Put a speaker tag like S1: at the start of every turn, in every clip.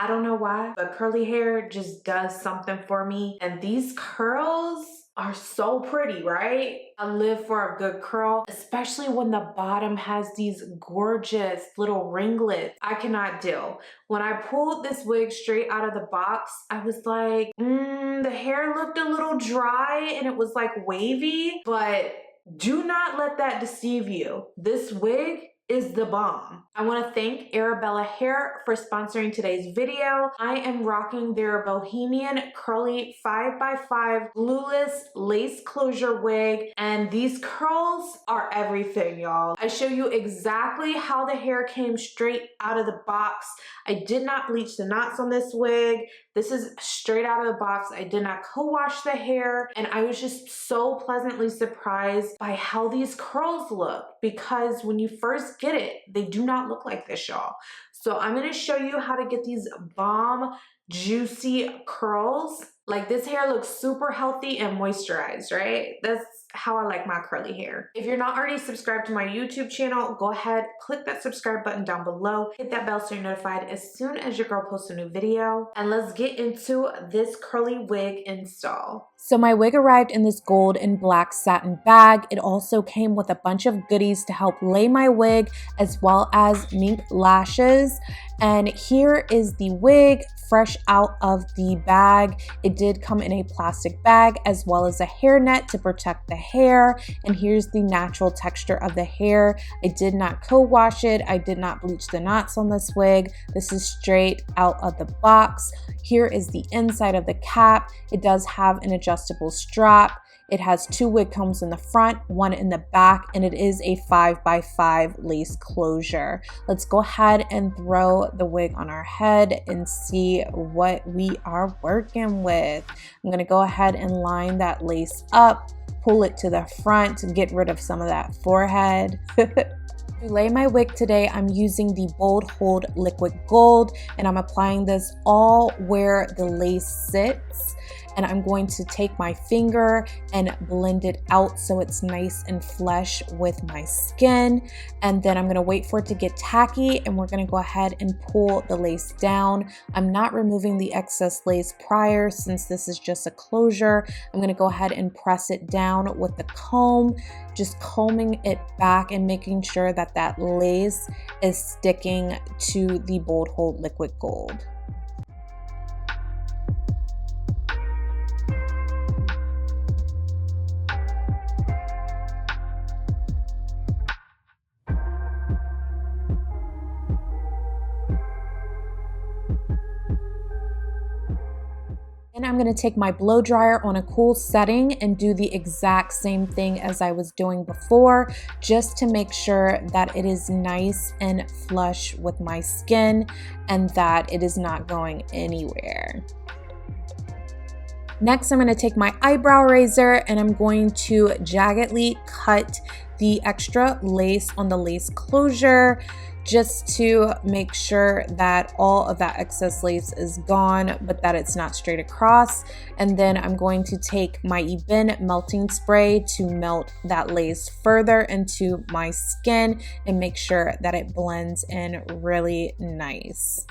S1: I don't know why, but curly hair just does something for me. And these curls are so pretty, right? I live for a good curl, especially when the bottom has these gorgeous little ringlets. I cannot deal. When I pulled this wig straight out of the box, I was like, the hair looked a little dry and it was like wavy, but do not let that deceive you. This wig is the bomb. I want to thank Arabella Hair for sponsoring today's video. I am rocking their Bohemian Curly 5x5 Glueless Lace Closure Wig, and these curls are everything, y'all. I show you exactly how the hair came straight out of the box. I did not bleach the knots on this wig. This is straight out of the box. I did not co-wash the hair, and I was just so pleasantly surprised by how these curls look, because when you first get it, they do not look like this, y'all. So I'm gonna show you how to get these bomb, juicy curls. Like, this hair looks super healthy and moisturized, right? That's how I like my curly hair. If you're not already subscribed to my YouTube channel, go ahead, click that subscribe button down below, hit that bell so you're notified as soon as your girl posts a new video, and let's get into this curly wig install. So my wig arrived in this gold and black satin bag. It also came with a bunch of goodies to help lay my wig, as well as mink lashes. And here is the wig fresh out of the bag. It did come in a plastic bag as well as a hairnet to protect the hair. And here's the natural texture of the hair. I did not co-wash it. I did not bleach the knots on this wig. This is straight out of the box. Here is the inside of the cap. It does have an adjustable strap. It has 2 wig combs in the front, 1 in the back, and it is a 5x5 lace closure. Let's go ahead and throw the wig on our head and see what we are working with. I'm gonna go ahead and line that lace up, pull it to the front to get rid of some of that forehead. To lay my wig today, I'm using the Bold Hold Liquid Gold, and I'm applying this all where the lace sits. And I'm going to take my finger and blend it out so it's nice and flush with my skin. And then I'm gonna wait for it to get tacky, and we're gonna go ahead and pull the lace down. I'm not removing the excess lace prior, since this is just a closure. I'm gonna go ahead and press it down with the comb, just combing it back and making sure that that lace is sticking to the Bold Hold Liquid Gold. And I'm going to take my blow dryer on a cool setting and do the exact same thing as I was doing before, just to make sure that it is nice and flush with my skin and that it is not going anywhere. Next, I'm going to take my eyebrow razor and I'm going to jaggedly cut the extra lace on the lace closure, just to make sure that all of that excess lace is gone, but that it's not straight across. And then I'm going to take my Ebin melting spray to melt that lace further into my skin and make sure that it blends in really nice.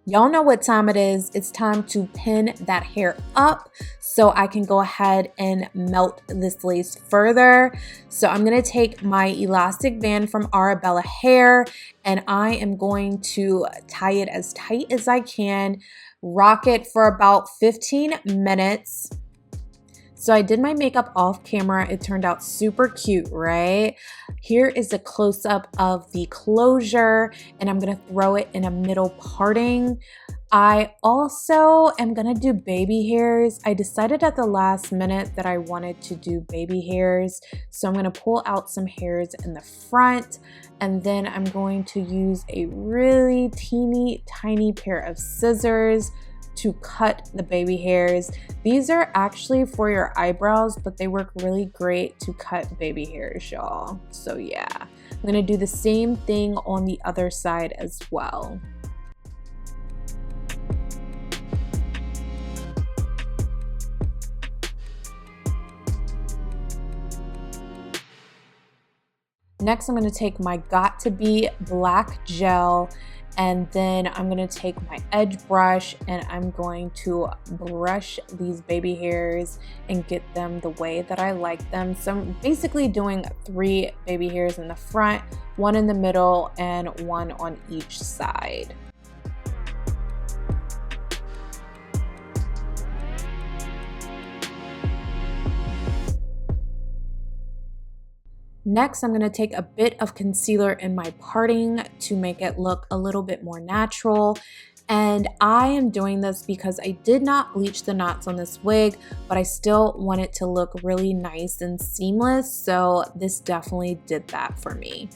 S1: Y'all know what time it is. It's time to pin that hair up so I can go ahead and melt this lace further. So I'm gonna take my elastic band from Arabella Hair and I am going to tie it as tight as I can, rock it for about 15 minutes. So I did my makeup off camera. It turned out super cute, right? Here is a close-up of the closure, and I'm gonna throw it in a middle parting. I also am gonna do baby hairs. I decided at the last minute that I wanted to do baby hairs. So I'm gonna pull out some hairs in the front, and then I'm going to use a really teeny tiny pair of scissors to cut the baby hairs. These are actually for your eyebrows, but they work really great to cut baby hairs, y'all. So yeah, I'm gonna do the same thing on the other side as well. Next, I'm going to take my Got To Be black gel, and then I'm going to take my edge brush and I'm going to brush these baby hairs and get them the way that I like them. So I'm basically doing 3 baby hairs in the front, 1 in the middle, and 1 on each side. Next, I'm going to take a bit of concealer in my parting to make it look a little bit more natural. And I am doing this because I did not bleach the knots on this wig, but I still want it to look really nice and seamless. So this definitely did that for me.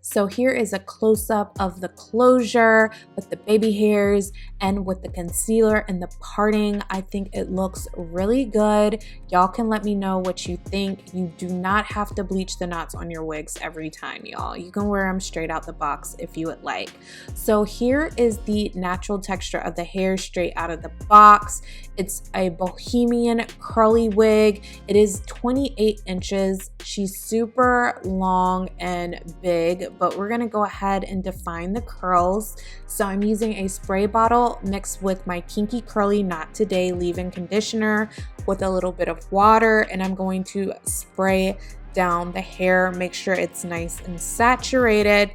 S1: So here is a close-up of the closure with the baby hairs and with the concealer and the parting. I think it looks really good. Y'all can let me know what you think. You do not have to bleach the knots on your wigs every time, y'all. You can wear them straight out the box if you would like. So here is the natural texture of the hair straight out of the box. It's a bohemian curly wig. It is 28 inches. She's super long and big, but we're gonna go ahead and define the curls. So I'm using a spray bottle mixed with my Kinky Curly Not Today leave-in conditioner with a little bit of water, and I'm going to spray down the hair, make sure it's nice and saturated.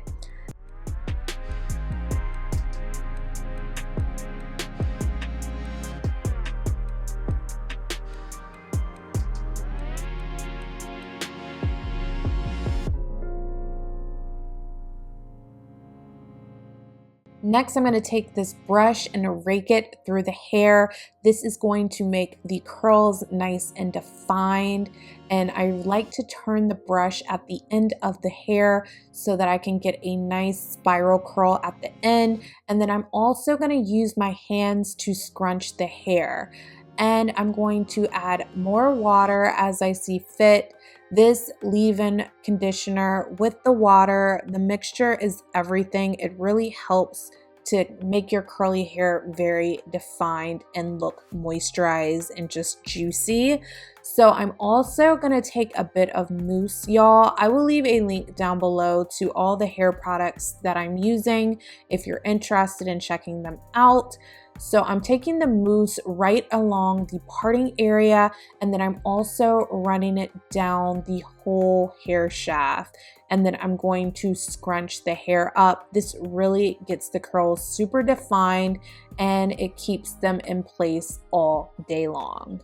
S1: Next, I'm going to take this brush and rake it through the hair. This is going to make the curls nice and defined. And I like to turn the brush at the end of the hair so that I can get a nice spiral curl at the end. And then I'm also going to use my hands to scrunch the hair. And I'm going to add more water as I see fit. This leave-in conditioner with the water, the mixture is everything. It really helps to make your curly hair very defined and look moisturized and just juicy. So I'm also gonna take a bit of mousse, y'all. I will leave a link down below to all the hair products that I'm using if you're interested in checking them out. So I'm taking the mousse right along the parting area, and then I'm also running it down the whole hair shaft. And then I'm going to scrunch the hair up. This really gets the curls super defined and it keeps them in place all day long.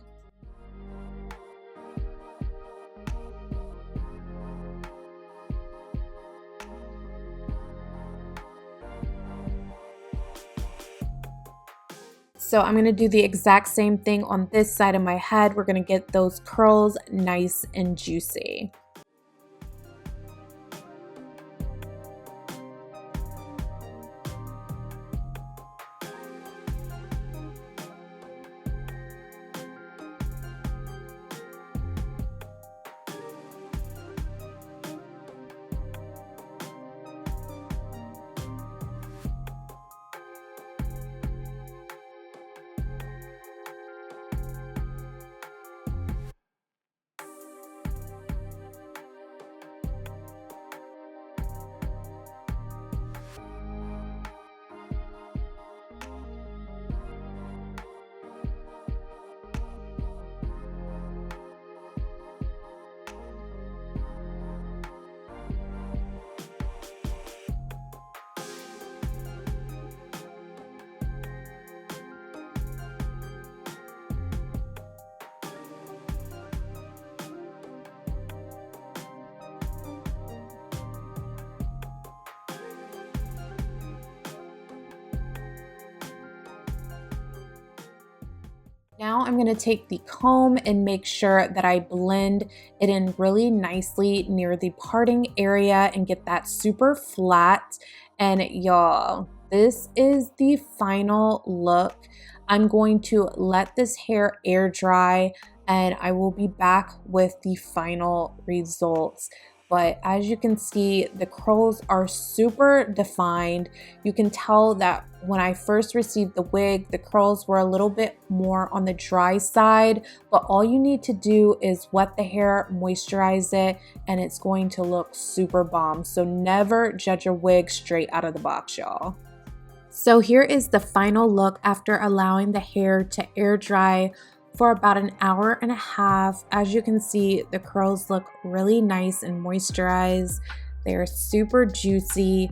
S1: So I'm going to do the exact same thing on this side of my head. We're going to get those curls nice and juicy. Now I'm going to take the comb and make sure that I blend it in really nicely near the parting area and get that super flat. And y'all, this is the final look. I'm going to let this hair air dry and I will be back with the final results. but as you can see, the curls are super defined. You can tell that when I first received the wig, the curls were a little bit more on the dry side, but all you need to do is wet the hair, moisturize it, and it's going to look super bomb. So never judge a wig straight out of the box, y'all. So here is the final look after allowing the hair to air dry for about an hour and a half. As you can see, the curls look really nice and moisturized. They're super juicy.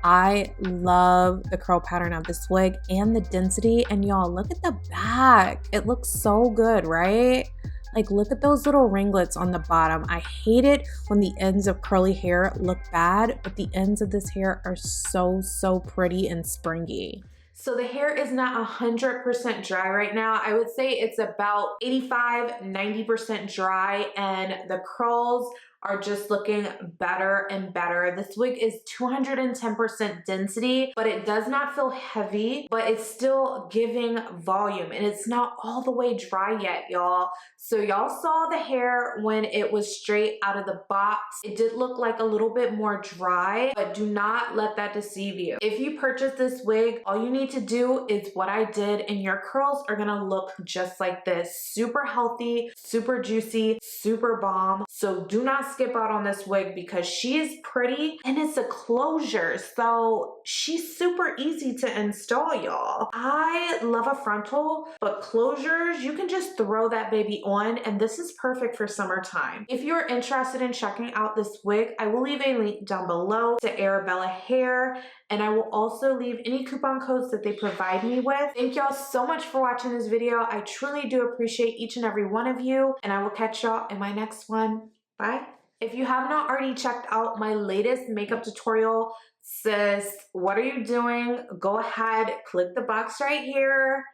S1: I love the curl pattern of this wig and the density. And y'all, look at the back. It looks so good, right? Like, look at those little ringlets on the bottom. I hate it when the ends of curly hair look bad, but the ends of this hair are so pretty and springy. So the hair is not 100% dry right now. I would say it's about 85–90% dry, and the curls are just looking better and better. This wig is 210% density, but it does not feel heavy, but it's still giving volume, and it's not all the way dry yet, y'all. So y'all saw the hair when it was straight out of the box. It did look like a little bit more dry, but do not let that deceive you. If you purchase this wig, all you need to do is what I did, and your curls are gonna look just like this. Super healthy, super juicy, super bomb. So do not skip out on this wig because she is pretty and it's a closure. So she's super easy to install, y'all. I love a frontal, but closures, you can just throw that baby on, and this is perfect for summertime. If you're interested in checking out this wig, I will leave a link down below to Arabella Hair, and I will also leave any coupon codes that they provide me with. Thank y'all so much for watching this video. I truly do appreciate each and every one of you, and I will catch y'all in my next one. Bye. If you have not already checked out my latest makeup tutorial, sis, what are you doing? Go ahead, click the box right here.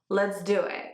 S1: Let's do it.